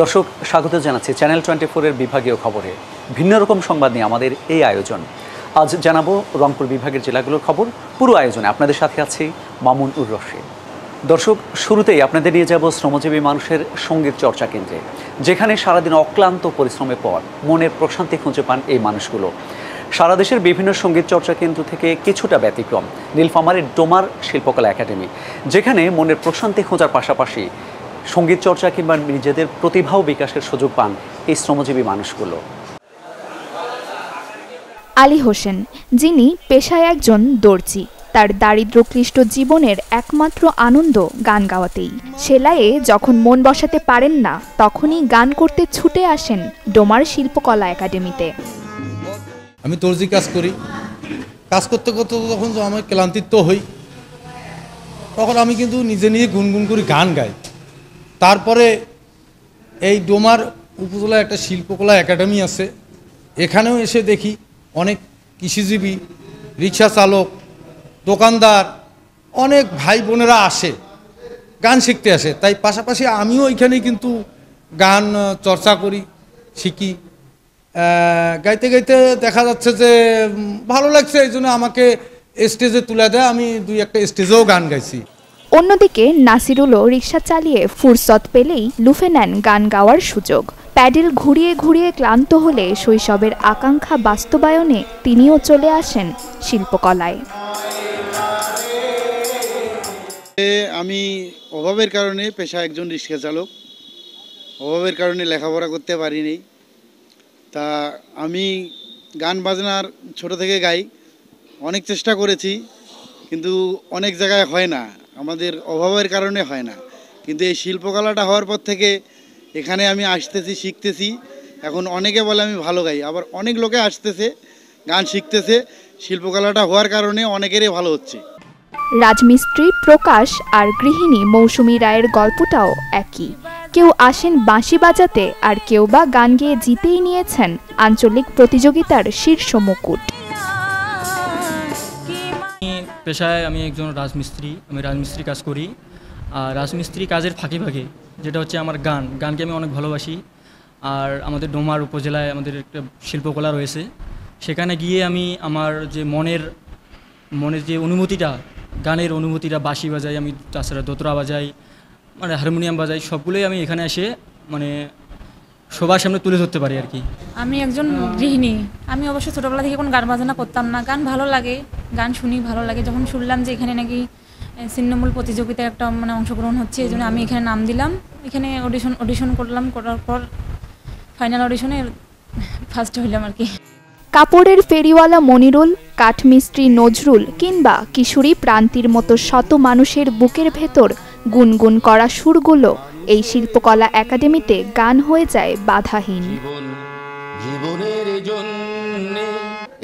দর্শক স্বাগত জানাচ্ছি চ্যানেল 24 এর বিভাগীয় খবরে। ভিন্ন রকম সংবাদ নিয়ে আমাদের এই আয়োজন। আজ জানাবো রংপুর বিভাগের জেলাগুলোর খবর। পুরো আয়োজনে আপনাদের সাথে আছি মামুন উর রশিদ। দর্শক, শুরুতেই আপনাদের নিয়ে যাব শ্রমজীবী মানুষের সঙ্গীত চর্চা কেন্দ্রে, যেখানে সারাদিন অক্লান্ত পরিশ্রমের পর মনের প্রশান্তি খুঁজে পান এই মানুষগুলো। সারা দেশের বিভিন্ন সঙ্গীত চর্চা কেন্দ্র থেকে কিছুটা ব্যতিক্রম নীলফামারীর ডোমার শিল্পকলা একাডেমি, যেখানে মনের প্রশান্তি খোঁজার পাশাপাশি সঙ্গীত চর্চা কিংবা নিজেদের প্রতিভা ও বিকাশের সুযোগ পান এই শ্রমজীবী মানুষগুলো। আলী হোসেন, যিনি পেশায় একজন দর্জি, তার দারিদ্র্যক্লিষ্ট জীবনের একমাত্র আনন্দ গান গাওয়াতেই। সেলাইয়ে যখন মন বসাতে পারেন না, তখনই গান করতে ছুটে আসেন ডোমার শিল্পকলা একাডেমিতে। আমি দর্জি কাজ করি, কাজ করতে করতে যখন আমি ক্লান্তিত্ব হই, তখন আমি কিন্তু নিজে নিজে গুনগুন করে গান গাই। তারপরে এই ডোমার উপজেলায় একটা শিল্পকলা একাডেমি আছে, এখানেও এসে দেখি অনেক কৃষিজীবী, রিক্সা চালক, দোকানদার, অনেক ভাই বোনেরা আসে, গান শিখতে আসে। তাই পাশাপাশি আমিও এখানে কিন্তু গান চর্চা করি, শিখি। গাইতে গাইতে দেখা যাচ্ছে যে ভালো লাগছে, এই জন্য আমাকে স্টেজে তুলে দেয়। আমি দুই একটা স্টেজেও গান গাইছি। অন্যদিকে নাসিরুলও রিক্সা চালিয়ে ফুরসত পেলেই লুফে নেন গান গাওয়ার সুযোগ। প্যাডেল ঘুরিয়ে ঘুরিয়ে ক্লান্ত হলে শৈশবের আকাঙ্ক্ষা বাস্তবায়নে তিনিও চলে আসেন শিল্পকলায়। আমি অভাবের কারণে পেশা একজন রিক্সা চালক, অভাবের কারণে লেখাপড়া করতে পারিনি। তা আমি গান বাজনার ছোট থেকে গাই, অনেক চেষ্টা করেছি, কিন্তু অনেক জায়গায় হয় না, আমাদের অভাবের কারণে হয় না। কিন্তু এই শিল্পকলাটা হওয়ার পর থেকে এখানে আমি আসতেছি, শিখতেছি। এখন অনেকে বলে আমি ভালো গাই, আবার অনেক লোকে আসতেছে, গান শিখতেছে। শিল্পকলাটা হওয়ার কারণে অনেকেরই ভালো হচ্ছে। রাজমিস্ত্রি প্রকাশ আর গৃহিণী মৌসুমী রায়ের গল্পটাও একই। কেউ আসেন বাঁশি বাজাতে, আর কেউ বা গান গেয়ে জিতেই নিয়েছেন আঞ্চলিক প্রতিযোগিতার শীর্ষ মুকুট। পেশায় আমি একজন রাজমিস্ত্রি, আমি রাজমিস্ত্রি কাজ করি। আর রাজমিস্ত্রি কাজের ফাঁকে ফাঁকে যেটা হচ্ছে আমার গানকে আমি অনেক ভালোবাসি। আর আমাদের ডোমার উপজেলায় আমাদের একটা শিল্পকলা রয়েছে, সেখানে গিয়ে আমি আমার যে মনের যে অনুভূতিটা, গানের অনুভূতিটা, বাঁশি বাজাই আমি, তাছাড়া দোতরা বাজাই, মানে হারমোনিয়াম বাজাই, সবগুলোই আমি এখানে এসে মানে সবার সামনে তুলে ধরতে পারি আর কি। আমি একজন গৃহিণী। আমি অবশ্য ছোটোবেলা থেকে কোনো গান বাজনা করতাম না। গান ভালো লাগে, গান শুনি, ভালো লাগে। যখন শুনলাম যে এখানে নাকি ছিন্নমূল প্রতিযোগিতায় একটা মানে অংশগ্রহণ হচ্ছে, এই জন্য আমি এখানে নাম দিলাম। এখানে অডিশন করলাম, করার পর ফাইনাল অডিশনে ফার্স্ট হইলাম আর কি। কাপড়ের ফেরিওয়ালা মনিরুল, কাঠমিস্ত্রি নজরুল কিংবা কিশোরী প্রান্তির মতো শত মানুষের বুকের ভেতর গুনগুন করা সুরগুলো এই শিল্পকলা একাডেমিতে গান হয়ে যায় বাধাহীন।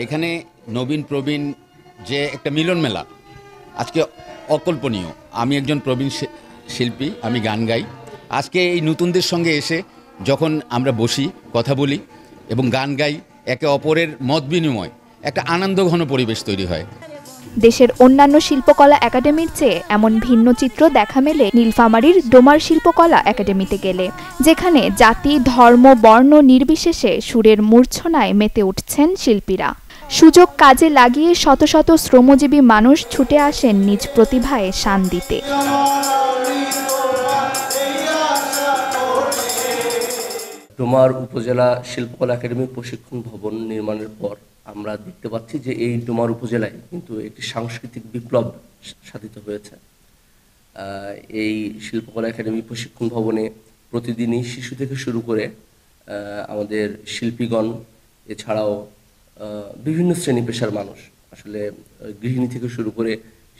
এখানে নবীন প্রবীণ যে একটা মিলন মেলা, আজকে অকল্পনীয়। আমি একজন প্রবীণ শিল্পী, আমি গান গাই। আজকে এই নতুনদের সঙ্গে এসে যখন আমরা বসি, কথা বলি এবং গান গাই, একে অপরের মত বিনিময়, একটা আনন্দঘন পরিবেশ তৈরি হয়। দেশের অন্যান্য শিল্পকলা একাডেমির চেয়ে এমন ভিন্ন চিত্র দেখা মেলে নীলফামারীর ডোমার শিল্পকলা একাডেমিতে গেলে, যেখানে জাতি, ধর্ম, বর্ণ নির্বিশেষে সুরের মূর্ছনায় মেতে উঠছেন শিল্পীরা। সুযোগ কাজে লাগিয়ে শত শত শ্রমজীবী মানুষ ছুটে আসেন নিজ প্রতিভায় শান দিতে। ডোমার উপজেলা শিল্পকলা একাডেমি প্রশিক্ষণ ভবন নির্মাণের পর আমরা দেখতে পাচ্ছি যে এই ডোমার উপজেলায় কিন্তু একটি সাংস্কৃতিক বিপ্লব সাধিত হয়েছে। এই শিল্পকলা একাডেমি প্রশিক্ষণ ভবনে প্রতিদিনই শিশু থেকে শুরু করে আমাদের শিল্পীগণ, এছাড়াও বিভিন্ন শ্রেণী পেশার মানুষ, আসলে গৃহিণী থেকে শুরু করে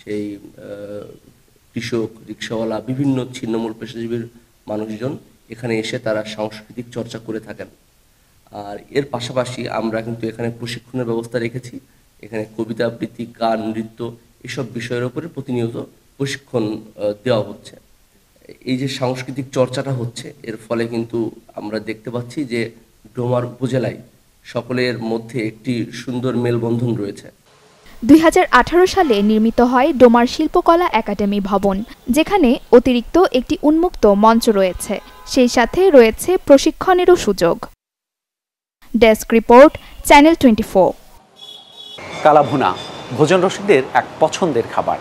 সেই কৃষক, রিক্সাওয়ালা, বিভিন্ন ছিন্নমূল পেশাজীবীর মানুষজন এখানে এসে তারা সাংস্কৃতিক চর্চা করে থাকেন। আর এর পাশাপাশি আমরা কিন্তু এখানে প্রশিক্ষণের ব্যবস্থা রেখেছি। এখানে কবিতা আবৃত্তি, গান, নৃত্য, এসব বিষয়ের উপরে প্রতিনিয়ত প্রশিক্ষণ দেওয়া হচ্ছে। এই যে সাংস্কৃতিক চর্চাটা হচ্ছে, এর ফলে কিন্তু আমরা দেখতে পাচ্ছি যে ডোমার উপজেলায় সকলের মধ্যে একটি সুন্দর মেলবন্ধন রয়েছে। 2018 সালে নির্মিত হয় ডোমার শিল্পকলা একাডেমি ভবন, যেখানে অতিরিক্ত একটি উন্মুক্ত মঞ্চ রয়েছে। সেই সাথে রয়েছে প্রশিক্ষণেরও সুযোগ। Desk report, channel 24। কালাভুনা ভোজন রসিকদের এক পছন্দের খাবার।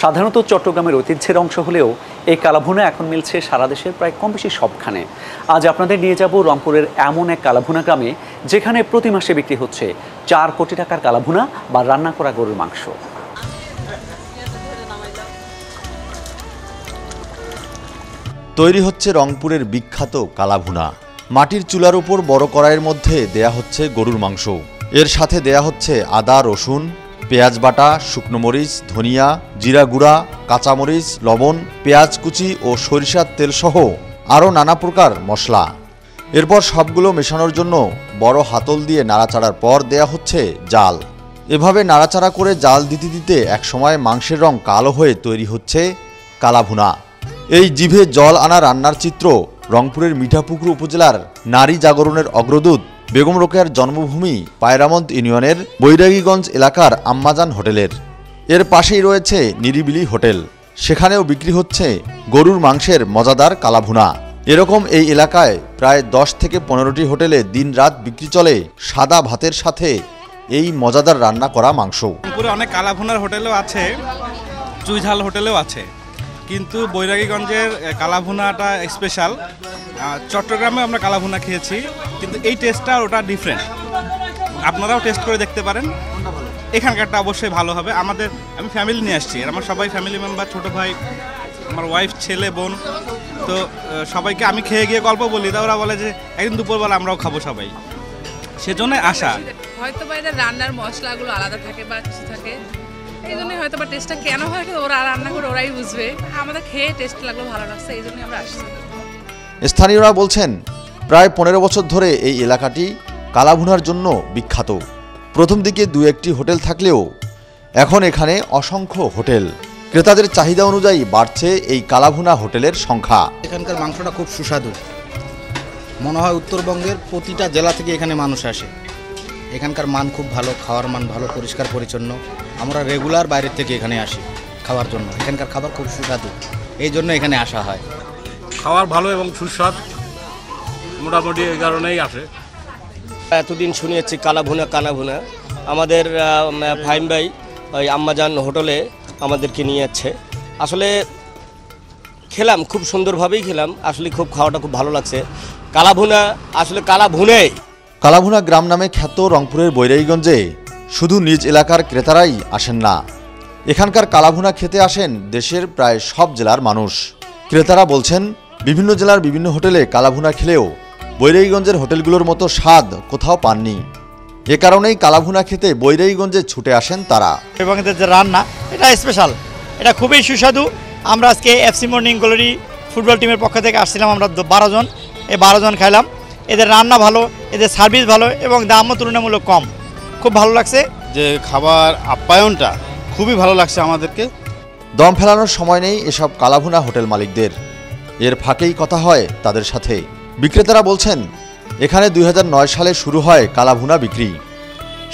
সাধারণত চট্টগ্রামের ঐতিহ্যের অংশ হলেও এই কালাভুনা এখন মিলছে সারা দেশের প্রায় কম বেশি সবখানে। আজ আপনাদের নিয়ে যাব রংপুরের এমন এক কালাভুনা গ্রামে, যেখানে প্রতি মাসে বিক্রি হচ্ছে 4 কোটি টাকার কালাভুনা বা রান্না করা গরুর মাংস। তৈরি হচ্ছে রংপুরের বিখ্যাত কালাভুনা। মাটির চুলার উপর বড় কড়াইয়ের মধ্যে দেয়া হচ্ছে গরুর মাংস। এর সাথে দেয়া হচ্ছে আদা, রসুন, পেঁয়াজ বাটা, শুকনো মরিচ, ধনিয়া, জিরা গুঁড়া, কাঁচামরিচ, লবণ, পেঁয়াজ কুচি ও সরিষার তেল সহ আরও নানা প্রকার মশলা। এরপর সবগুলো মেশানোর জন্য বড় হাতল দিয়ে নাড়াচাড়ার পর দেয়া হচ্ছে জাল। এভাবে নাড়াচাড়া করে জাল দিতে দিতে একসময় মাংসের রং কালো হয়ে তৈরি হচ্ছে কালাভুনা। এই জিভে জল আনা রান্নার চিত্র রংপুরের মিঠাপুকুর উপজেলার নারী জাগরণের অগ্রদূত বেগম রোকেয়ার জন্মভূমি পায়রামন্ত ইউনিয়নের বৈরাগীগঞ্জ এলাকার আম্মাজান হোটেলের। এর পাশেই রয়েছে নিরিবিলি হোটেল, সেখানেও বিক্রি হচ্ছে গরুর মাংসের মজাদার কালাভুনা। এরকম এই এলাকায় প্রায় 10 থেকে 15টি হোটেলে দিনরাত বিক্রি চলে সাদা ভাতের সাথে এই মজাদার রান্না করা মাংস। রংপুরে অনেক কালাভুনার হোটেলও আছে, চুইঝাল হোটেলেও আছে, কিন্তু বৈরাগীগঞ্জের কালাভুনাটা স্পেশাল। চট্টগ্রামে আমরা কালাভুনা খেয়েছি, কিন্তু এই টেস্টটা ওটা ডিফারেন্ট। আপনারাও টেস্ট করে দেখতে পারেন, এখানকারটা অবশ্যই ভালো হবে। আমি ফ্যামিলি নিয়ে আসছি, আর আমার সবাই ফ্যামিলি মেম্বার, ছোটো ভাই, আমার ওয়াইফ, ছেলে, বোন। তো সবাইকে আমি খেয়ে গিয়ে গল্প বলি, তা ওরা বলে যে একদিন দুপুরবেলা আমরাও খাবো সবাই, সেজন্য আশা। হয়তো বা এটা রান্নার মশলাগুলো আলাদা থাকে বা কিছু থাকে, এই জন্যই হয়তো বা টেস্টটা কেন হয় ওরা রান্না করে ওরাই বুঝবে। আমাদের খেয়ে টেস্ট লাগলো, ভালো লাগছে, এই জন্যই আমরা আসছি। স্থানীয়রা বলছেন প্রায় 15 বছর ধরে এই এলাকাটি কালাভুনার জন্য বিখ্যাত। প্রথম দিকে 2-1টি হোটেল থাকলেও এখন এখানে অসংখ্য হোটেল। ক্রেতাদের চাহিদা অনুযায়ী বাড়ছে এই কালাভুনা হোটেলের সংখ্যা। এখানকার মাংসটা খুব সুস্বাদু, মনে হয় উত্তরবঙ্গের প্রতিটা জেলা থেকে এখানে মানুষ আসে। এখানকার মান খুব ভালো, খাওয়ার মান ভালো, পরিষ্কার পরিচ্ছন্ন। আমরা রেগুলার বাইরের থেকে এখানে আসি খাওয়ার জন্য। এখানকার খাবার খুব সুস্বাদু, এই জন্য এখানে আসা হয়। খাবার ভালো এবং সুস্বাদ, মোটামুটি এই কারণেই আসে। এতদিন শুনিয়েছি কালাভুনা কালাভুনা, আমাদের ফাইম ভাই ওই আম্মাজান হোটেলে আমাদেরকে নিয়ে যাচ্ছে। আসলে খেলাম, খুব সুন্দরভাবেই খেলাম, আসলে খুব খাওয়াটা খুব ভালো লাগছে। কালাভুনা আসলে কালাভুনা গ্রাম নামে খ্যাত রংপুরের বৈরাগীগঞ্জে শুধু নিজ এলাকার ক্রেতারাই আসেন না, এখানকার কালাভুনা খেতে আসেন দেশের প্রায় সব জেলার মানুষ। ক্রেতারা বলছেন বিভিন্ন জেলার বিভিন্ন হোটেলে কালাভুনা খেলেও বৈরাগীগঞ্জের হোটেলগুলোর মতো স্বাদ কোথাও পাননি। এ কারণেই কালাভুনা খেতে বৈরাগীগঞ্জে ছুটে আসেন তারা। এবং এদের যে রান্না, এটা স্পেশাল, এটা খুবই সুস্বাদু। আমরা আজকে এফসি মর্নিং গ্লোরি ফুটবল টিমের পক্ষ থেকে আসছিলাম, আমরা 12 জন, এই 12 জন খাইলাম। এদের রান্না ভালো, এদের সার্ভিস ভালো এবং দামও তুলনামূলক কম। খুব ভালো লাগছে, যে খাবার আপ্যায়নটা খুবই ভালো লাগছে আমাদেরকে। দম ফেলানোর সময় নেই এসব কালাভুনা হোটেল মালিকদের। এর ফাঁকেই কথা হয় তাদের সাথে। বিক্রেতারা বলছেন এখানে 2009 সালে শুরু হয় কালাভুনা বিক্রি।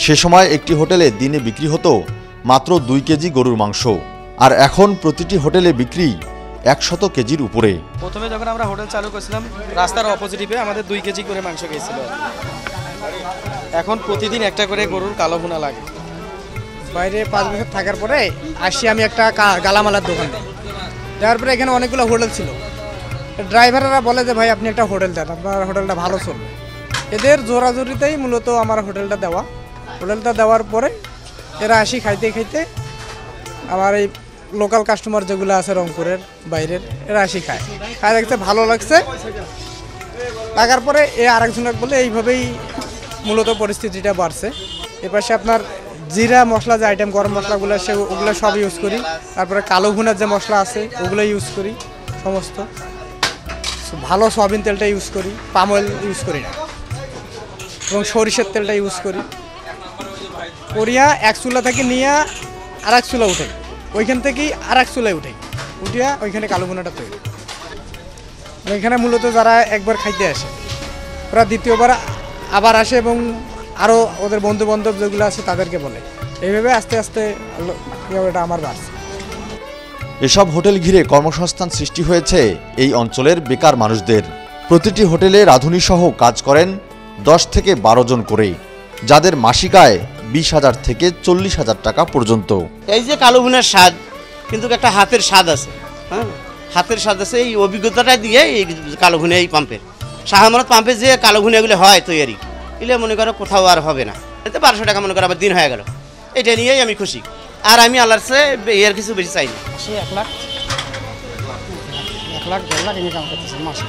সে সময় একটি হোটেলে দিনে বিক্রি হতো মাত্র 2 কেজি গরুর মাংস, আর এখন প্রতিটি হোটেলে বিক্রি 100 কেজির উপরে। প্রথমে যখন আমরা হোটেল চালু করেছিলাম, রাস্তার অপোজিটে আমাদের 2 কেজি করে মাংস গিয়েছিল। এখন প্রতিদিন একটা করে গরুর কালাভুনা লাগে। বাইরে 5 বছর থাকার পরে আসি আমি একটা গালামালার দোকানে। দেওয়ার পরে এখানে অনেকগুলো হোটেল ছিল। ড্রাইভাররা বলে যে ভাই আপনি একটা হোটেল দেন, আপনার হোটেলটা ভালো চলবে। এদের জোরাজোরিতেই মূলত আমার হোটেলটা দেওয়া। হোটেলটা দেওয়ার পরে এরা আসি খাইতে খাইতে, আমার এই লোকাল কাস্টমার যেগুলো আছে রংপুরের বাইরের, এরা আসি খায় দেখতে ভালো লাগছে। লাগার পরে আরেকজনকে বলে এইভাবেই মূলত পরিস্থিতিটা বাড়ছে। এপাশে আপনার জিরা মশলা যে আইটেম, গরম মশলাগুলো ওগুলো সব ইউজ করি। তারপরে কালো ভুনার যে মশলা আছে ওগুলো ইউজ করি সমস্ত। ভালো সয়াবিন তেলটা ইউজ করি, পাম অয়েল ইউজ করি না, এবং সরিষার তেলটা ইউজ করি। করিয়া এক চুলা থেকে নিয়ে আর এক চুলা উঠে, ওইখান থেকেই আর এক চুলায় উঠিয়া ওইখানে কালো ভুনাটা তৈরি। ওইখানে মূলত যারা একবার খাইতে আসে ওরা দ্বিতীয়বার আবার আসে এবং আরও ওদের বন্ধু বান্ধব যেগুলো আছে তাদেরকে বলে। এইভাবে আস্তে আস্তে এটা আমার বাড়ছে। এসব হোটেল ঘিরে কর্মসংস্থান সৃষ্টি হয়েছে এই অঞ্চলের বেকার মানুষদের। প্রতিটি হোটেলে রাঁধুনিসহ কাজ করেন 10 থেকে 12 জন করে, যাদের মাসিক আয় 20,000 থেকে 40,000 টাকা পর্যন্ত। এই যে কালো ভুনার স্বাদ, কিন্তু একটা হাতের স্বাদ আছে, হ্যাঁ হাতের স্বাদ আছে। এই অভিজ্ঞতাটা দিয়ে এই কালো ভুনা, এই পাম্পের শাহ আমানত পাম্পে যে কালো ভুনাগুলো হয় তৈরি, এগুলো মনে করো কোথাও আর হবে না। এতে 1200 টাকা মনে করো আবার দিন হয়ে গেল, এটা নিয়েই আমি খুশি। আর আমি আল্লাহর চেয়ে এর কিছু বেশি চাই না। 1 লাখ 1.5 লাখ ইনকাম করতেছে মাসে,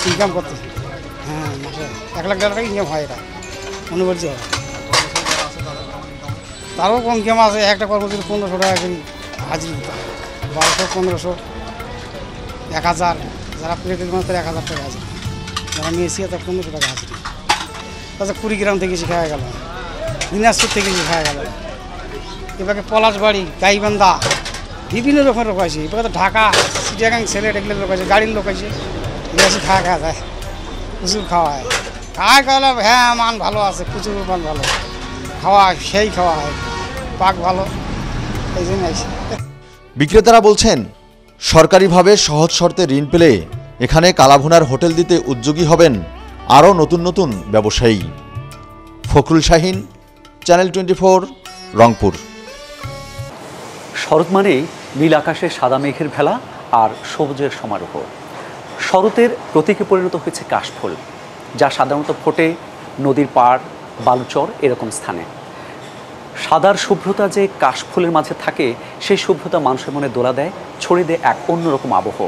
ইনকাম করতেছে। হ্যাঁ মাসে 1 লাখ 1.5 লাখ ইনকাম হয়, এটা অনুবর্য হয়। তারও কম ইনকাম আছে। একটা কর্মচারী 1500 টাকা করে হাজিরি, 1200, 1500, 1000, যারা প্লেটের মানুষ 1000 টাকা হাজিরি, যারা মেসি তার 1500 টাকা হাজিরি। তাছাড়া কুড়িগ্রাম থেকে শেখা গেল, দিনাজপুর থেকে শেখা গেল, এবারে পলাশবাড়ি, গাইবান্ধা, বিভিন্ন রকমের লোক আছে। এবার তো ঢাকা, চিটাগাং, সিলেট এগুলো লোক আছে, গাড়ির লোক আছে। বেশি খাওয়া যায়, প্রচুর খাওয়া হয়। খাওয়া হ্যাঁ মান ভালো আছে, প্রচুর মান ভালো খাওয়া, সেই খাওয়া হয়, পাক ভালো, এই জন্য আছে। বিক্রেতারা বলছেন, সরকারিভাবে সহজ শর্তে ঋণ পেলে এখানে কালাভুনার হোটেল দিতে উদ্যোগী হবেন আরও নতুন নতুন ব্যবসায়ী। ফখরুল শাহিন, চ্যানেল 24, রংপুর। শরৎ মানেই নীল আকাশে সাদা মেঘের ভেলা আর সবুজের সমারোহ। শরতের প্রতীকে পরিণত হয়েছে কাশফুল, যা সাধারণত ফোটে নদীর পাড়, বালুচর এরকম স্থানে। সাদার শুভ্রতা যে কাশফুলের মাঝে থাকে, সেই শুভ্রতা মানুষের মনে দোলা দেয়, ছড়িয়ে দেয় এক অন্যরকম আবহ,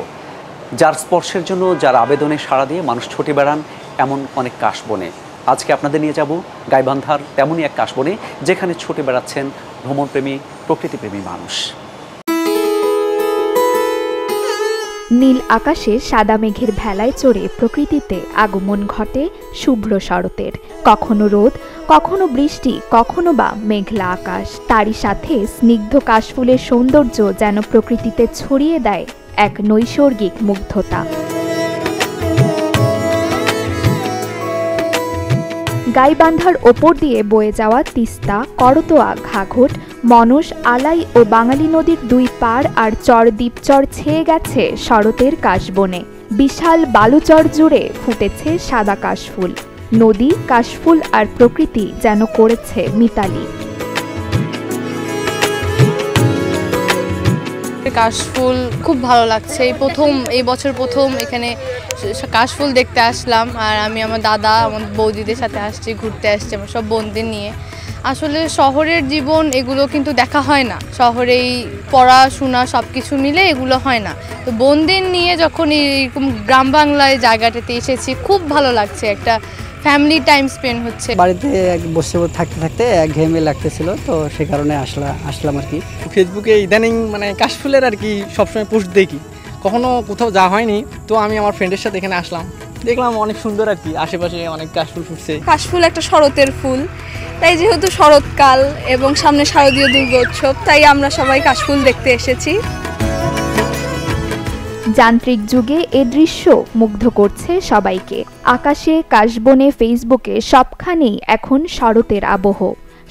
যার স্পর্শের জন্য, যার আবেদনে সাড়া দিয়ে মানুষ ছুটে বেড়ান এমন অনেক কাশবনে। আজকে আপনাদের নিয়ে যাব গাইবান্ধার তেমনই এক কাশবনে, যেখানে ছুটে বেড়াচ্ছেন ভ্রমণপ্রেমী, প্রকৃতিপ্রেমী মানুষ। নীল আকাশে সাদা মেঘের ভেলায় চড়ে প্রকৃতিতে আগমন ঘটে শুভ্র শরতের। কখনো রোদ, কখনো বৃষ্টি, কখনো বা মেঘলা আকাশ। তারই সাথে স্নিগ্ধ কাশফুলের সৌন্দর্য যেন প্রকৃতিতে ছড়িয়ে দেয় এক নৈসর্গিক মুগ্ধতা। গাইবান্ধার ওপর দিয়ে বয়ে যাওয়া তিস্তা, করতোয়া, ঘাঘট, মনস, আলাই ও বাঙালি নদীর 2 পাড় আর চর দ্বীপচর ছেয়ে গেছে শরতের কাশবনে। বিশাল বালুচর জুড়ে ফুটেছে সাদা কাশফুল। নদী, কাশফুল আর প্রকৃতি যেন করেছে মিতালি। কাশফুল খুব ভালো লাগছে। এই বছর প্রথম এখানে কাশফুল দেখতে আসলাম। আর আমি আমার দাদা, আমার বৌদিদের সাথে আসছি, ঘুরতে আসছি আমার সব বোনদের নিয়ে। আসলে শহরের জীবন এগুলো কিন্তু দেখা হয় না, শহরেই পড়াশোনা সব কিছু মিলে এগুলো হয় না। তো বোনদের নিয়ে যখন এরকম গ্রাম বাংলায় জায়গাটাতে এসেছি, খুব ভালো লাগছে, একটা ফ্যামিলি টাইম স্পেন্ড হচ্ছে। বাড়িতে বসে থাকতে থাকতে একঘেয়েমি লাগতেছিল, তো সে কারণে আসলাম আর কি। ফেসবুকে ইদানিং মানে কাশফুলের আর কি সবসময় পোস্ট দেখি, কখনো কোথাও যাওয়া হয়নি, তো আমি আমার ফ্রেন্ডের সাথে এখানে আসলাম, দেখলাম অনেক সুন্দর আর কি, আশেপাশে অনেক কাশফুল ফুটছে। কাশফুল একটা শরতের ফুল, তাই যেহেতু শরৎকাল এবং সামনে শারদীয় দুর্গোৎসব, তাই আমরা সবাই কাশফুল দেখতে এসেছি। যান্ত্রিক যুগে এ দৃশ্য মুগ্ধ করছে সবাইকে। আকাশে, কাশবনে, ফেসবুকে সবখানেই এখন শরতের আবহ।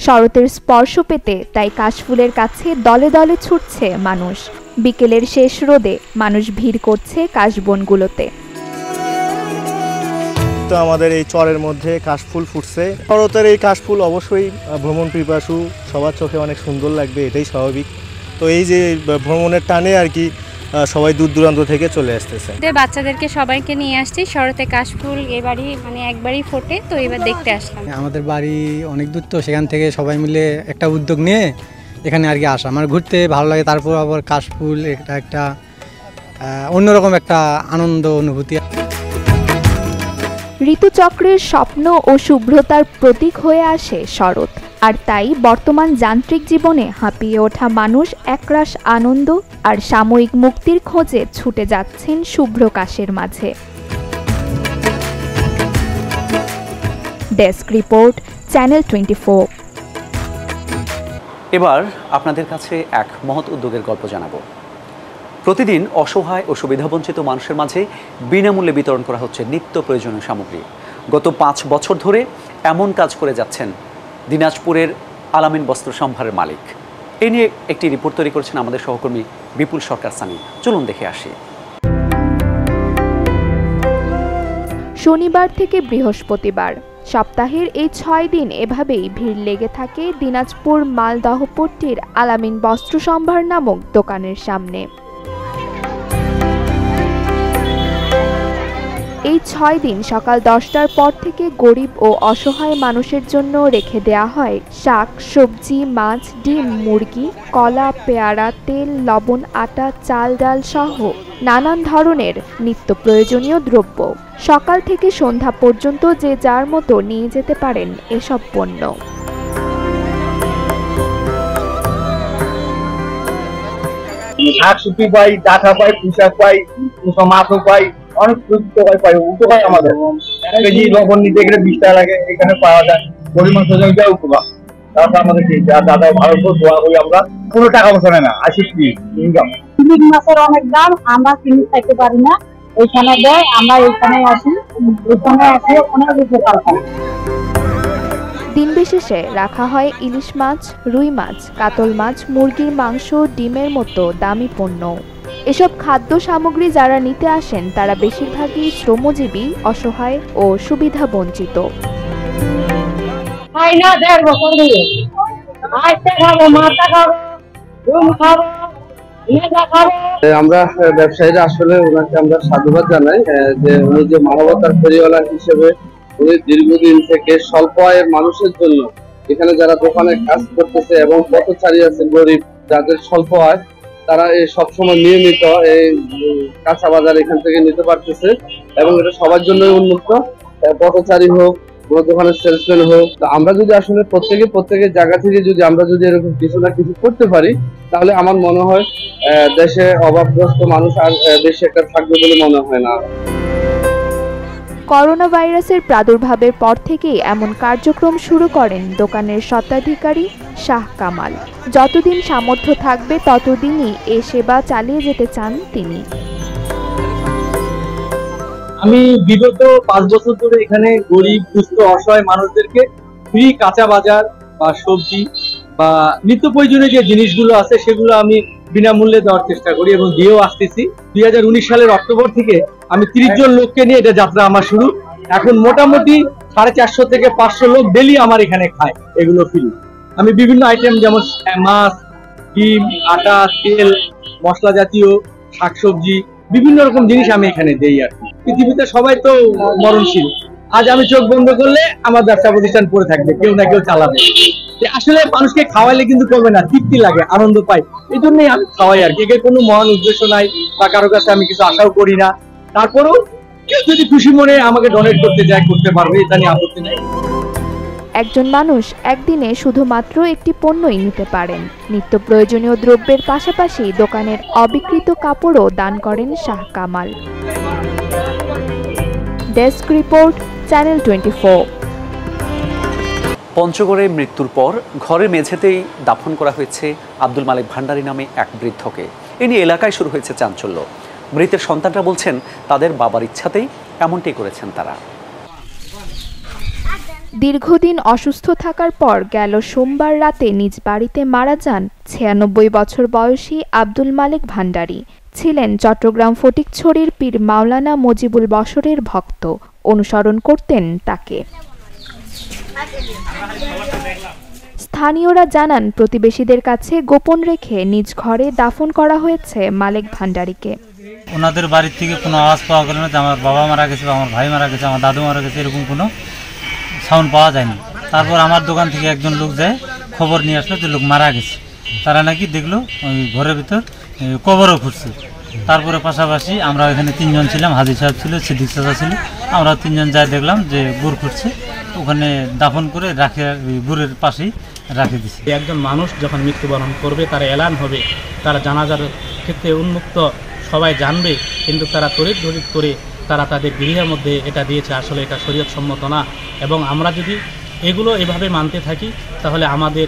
শরতের স্পর্শ পেতে তাই কাশফুলের কাছে দলে দলে ছুটছে মানুষ। বিকেলের শেষ রোদে মানুষ ভিড় করছে কাশবনগুলোতে। তো আমাদের এই চরের মধ্যে কাশফুল ফুটছে। শরতের এই কাশফুল অবশ্যই ভ্রমণ পিপাসু সবার চোখে অনেক সুন্দর লাগবে, এটাই স্বাভাবিক। তো এই যে ভ্রমণের টানে আর কি সবাই দূর দূরান্ত থেকে চলে আসতেছে। বাচ্চাদেরকে সবাইকে নিয়ে আসছি, শরতে কাশফুল এবারই মানে একবারই ফোটে, তো এবার দেখতে আসলাম। আমাদের বাড়ি অনেক দূর, তো সেখান থেকে সবাই মিলে একটা উদ্যোগ নিয়ে এখানে আর কি আসা। আমার ঘুরতে ভালো লাগে, তারপর আবার কাশফুল এটা একটা অন্যরকম একটা আনন্দ অনুভূতি। ঋতুচক্রের স্বপ্ন ও শুভ্রতার প্রতীক হয়ে আসে শরৎ। আর তাই বর্তমান যান্ত্রিক জীবনে হাঁপিয়ে ওঠা মানুষ একরাশ আনন্দ আর সাময়িক মুক্তির খোঁজে ছুটে যাচ্ছেন শুভ্র কাশের মাঝে। Desk report, channel 24। এবার আপনাদের কাছে এক মহৎ উদ্যোগের গল্প জানাবো। প্রতিদিন অসহায় ও সুবিধাবঞ্চিত মানুষের মাঝে বিনামূল্যে বিতরণ করা হচ্ছে নিত্য প্রয়োজনীয় সামগ্রী। গত 5 বছর ধরে এমন কাজ করে যাচ্ছেন দিনাজপুরের আলামিন বস্ত্র সম্ভারের মালিক। এই নিয়ে একটি রিপোর্ট তৈরি করেছেন আমাদের সহকর্মী বিপুল সরকার সানি। চলুন দেখে আসি। শনিবার থেকে বৃহস্পতিবার সপ্তাহের এই 6 দিন এভাবেই ভিড় লেগে থাকে দিনাজপুর মালদহপট্টির আলামিন বস্ত্র সম্ভার নামক দোকানের সামনে। এই 6 দিন সকাল 10টার পর থেকে গরিব ও অসহায় মানুষের জন্য রেখে দেয়া হয় শাক, সবজি, মাছ, ডিম, মুরগি, কলা, পেয়ারা, তেল, লবণ, আটা, চাল, ডাল সহ নানান ধরনের নিত্য প্রয়োজনীয় দ্রব্য। সকাল থেকে সন্ধ্যা পর্যন্ত যে যার মতো নিয়ে যেতে পারেন এসব পণ্য। শাক সবজি পাই, ডাটা পাই, পুঁশাক পাই, মাছও পাই, অনেক উপকার পাই, উপকার আমাদের 1 কেজি লবণ নিতে গেলে 20 টাকা লাগে, এখানে পাওয়া যায় পরিমাণ সজনটা উপকার। তারপর আমাদের দাদা ভালো করে দোয়া করি আমরা, কোনো টাকা পয়সা নেয় না, 80 ইনকাম। মাছের অনেক দাম, আমরা কিনে খাইতে পারি না, ওইখানে দেয়, আমরা এইখানে আসি, ওইখানে আসি অনেক উপকার পাই। দিন বিশেষে রাখা হয় ইলিশ মাছ, রুই মাছ, কাতল মাছ, মুরগির মাংস, ডিমের মতো দামি পণ্য। এসব খাদ্য সামগ্রী যারা নিতে আসেন তারা বেশিরভাগই শ্রমজীবী, অসহায় ও সুবিধা বঞ্চিত। আমরা ব্যবসায়ীরা আসলে ওনাকে আমরা সাধুবাদ জানাই যে উনি যে মানবতার ফেরিওয়ালা হিসেবে উনি দীর্ঘদিন থেকে স্বল্প আয়ের মানুষের জন্য এখানে যারা দোকানে কাজ করতেছে এবং পথচারী আছে গরিব যাদের স্বল্প আয়, তারা এই সবসময় নিয়মিত এই কাঁচা বাজার এখান থেকে নিতে পারতেছে এবং এটা সবার জন্যই উন্মুক্ত, পথচারী হোক, দোকানের সেলসম্যান হোক। আমরা যদি আসলে প্রত্যেকের জায়গা থেকে যদি আমরা যদি এরকম কিছু না কিছু করতে পারি, তাহলে আমার মনে হয় দেশে অভাবগ্রস্ত মানুষ আর বেশি একটা থাকবে বলে মনে হয় না। করোনা ভাইরাসের প্রাদুর্ভাবের পর থেকেই এমন কার্যক্রম শুরু করেন দোকানের স্বত্বাধিকারী শাহ কামাল। যতদিন সামর্থ্য থাকবে ততদিনই এ সেবা চালিয়ে যেতে চান তিনি। আমি বিগত 5 বছর ধরে এখানে গরিব, দুস্থ, অসহায় মানুষদেরকে ফ্রি কাঁচা বাজার বা সবজি বা নিত্য প্রয়োজনীয় যে জিনিসগুলো আছে সেগুলো আমি বিনামূল্যে দেওয়ার চেষ্টা করি এবং দিয়েও আসতেছি। 2019 সালের অক্টোবর থেকে আমি 30 জন লোককে নিয়ে এটা যাত্রা আমার শুরু। এখন মোটামুটি 450 থেকে 500 লোক ডেলি আমার এখানে খায় এগুলো ফ্রি। আমি বিভিন্ন আইটেম যেমন মাছ, ডিম, আটা, তেল, মশলা জাতীয় শাকসবজি, বিভিন্ন রকম জিনিস আমি এখানে দেই। আর পৃথিবীতে সবাই তো মরণশীল, আজ আমি চোখ বন্ধ করলে আমার ব্যবসা প্রতিষ্ঠান পড়ে থাকবে, কেউ না কেউ চালাবে। আসলে মানুষকে খাওয়াইলে কিন্তু করবে না, তৃপ্তি লাগে, আনন্দ পাই, এই জন্যই আমি খাওয়াই। আর এর কোনো মহান উদ্দেশ্য নাই বা কারো কাছে আমি কিছু আশাও করি না। তারপরেও কেউ যদি খুশি মনে আমাকে ডোনেট করতে যায় করতে পারবে, এটা নিয়ে আপত্তি নেই। একজন মানুষ একদিনে শুধুমাত্র একটি পণ্যই নিতে পারেন। নিত্য প্রয়োজনীয় দ্রব্যের পাশাপাশি দোকানের অবিকৃত কাপড়ও দান করেন Shah Kamal. Desk report, channel 24। পঞ্চগড়ে মৃত্যুর পর ঘরের মেঝেতেই দাফন করা হয়েছে আব্দুল মালেক ভান্ডারী নামে এক বৃদ্ধকে। এ নিয়ে এলাকায় শুরু হয়েছে চাঞ্চল্য। মৃতের সন্তানরা বলছেন তাদের বাবার ইচ্ছাতেই এমনটাই করেছেন তারা। দীর্ঘদিন অসুস্থ থাকার পর গেল সোমবার রাতে নিজ বাড়িতে মারা যান 96 বছর বয়সী আব্দুল মালেক ভান্ডারী। ছিলেন চট্টগ্রাম ফটিকছড়ির পীর মাওলানা মজিবুল বশরের ভক্ত, অনুসরণ করতেন তাকে। স্থানীয়রা জানান প্রতিবেশীদের কাছে গোপন রেখে নিজ ঘরে দাফন করা হয়েছে মালেক ভান্ডারীকে। ওনাদের বাড়ির থেকে কোনো আওয়াজ পাওয়া গেল না যে আমার বাবা মারা গেছে বা আমার ভাই মারা গেছে, আমার দাদু মারা গেছে, এরকম কোনো সাউন্ড পাওয়া যায়নি। তারপর আমার দোকান থেকে একজন লোক যায় খবর নিয়ে আসলো যে লোক মারা গেছে। তারা নাকি দেখলো ওই ঘরের ভিতর কবরও খুঁজছে। তারপরে পাশাপাশি আমরা এখানে 3 জন ছিলাম, হাজি সাহেব ছিল, সিদ্দিক চাচা ছিল, আমরা 3 জন যাই দেখলাম যে গুড় খুঁজছে, ওখানে দাফন করে রাখে গুড়ের পাশেই রাখে দিচ্ছে। একজন মানুষ যখন মৃত্যুবরণ করবে তার এলান হবে, তারা জানাজার ক্ষেত্রে উন্মুক্ত, সবাই জানবে, কিন্তু তারা তড়িৎ করে তারা তাদের গৃহের মধ্যে এটা দিয়েছে। আসলে এটা শরীয়ত সম্মত না এবং আমরা যদি এগুলো এভাবে মানতে থাকি তাহলে আমাদের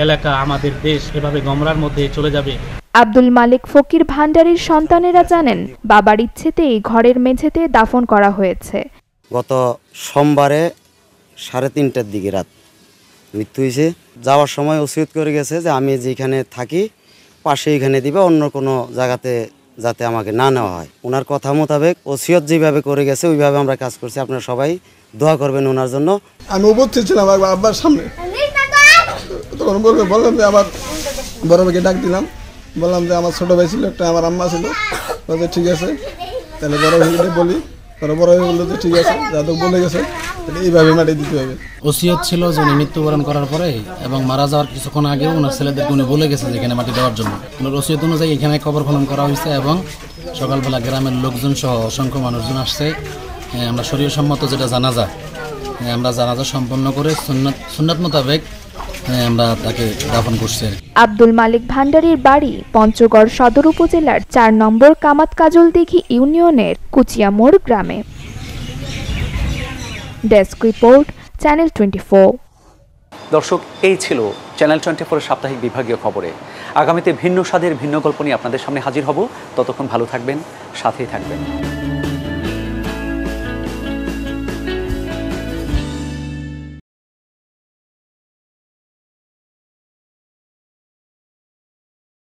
এলাকা, আমাদের দেশ এভাবে গমরার মধ্যে চলে যাবে। আব্দুল মালেক ফকির ভান্ডারীর সন্তানেরা জানেন বাবার ইচ্ছেতেই ঘরের মেঝেতে দাফন করা হয়েছে। গত সোমবারে 3:30টার দিকে রাত মৃত্যু হয়েছে। যাওয়ার সময় ওসিয়ত করে গেছে যে আমি যেখানে থাকি পাশে এখানে দিবে, অন্য কোনো জায়গাতে যাতে আমাকে না নেওয়া হয়। ওনার কথা মোতাবেক ওসিয়ত যেভাবে করে গেছে ওইভাবে আমরা কাজ করছি। আপনারা সবাই দোয়া করবেন ওনার জন্য। আমি উপস্থিত ছিলাম আব্বার সামনে, তখন বললাম যে আমার বড় ভাইকে ডাক দিলাম, বললাম যে আমার ছোট ভাই ছিল একটা, আমার আম্মা ছিল, বলতে ঠিক আছে তাহলে বড় ভাইকে বলি। বড় ভাই বললো যে ঠিক আছে, যাদব বলে গেছে এইভাবে মাটি দিতে হবে। ওসিয়ত ছিল যে উনি মৃত্যুবরণ করার পরে এবং মারা যাওয়ার কিছুক্ষণ আগেও ওনার ছেলেদেরকে উনি বলে গেছে যে এখানে মাটি দেওয়ার জন্য। ওনার ওসিয়ত অনুযায়ী এখানে কবর খনন করা হয়েছে এবং সকালবেলা গ্রামের লোকজন সহ অসংখ্য মানুষজন আসছে। আমরা শরীয়সম্মত যেটা জানাজা, আমরা জানাজা সম্পন্ন করে সুন্নাত মোতাবেক আমরা তাকে দাফন করছি। আব্দুল মালিক ভান্ডারীর বাড়ি পঞ্চগড় সদর উপজেলার 4 নম্বর কামাত কাজলদিঘি ইউনিয়নের কুচিয়ামোড় গ্রামে। Desk report, channel 24। দর্শক, এই ছিল চ্যানেল 24 সাপ্তাহিক বিভাগীয় খবরে। আগামীতে ভিন্ন স্বাদের ভিন্ন গল্প নিয়ে আপনাদের সামনে হাজির হব। ততক্ষণ ভালো থাকবেন, সাথেই থাকবেন।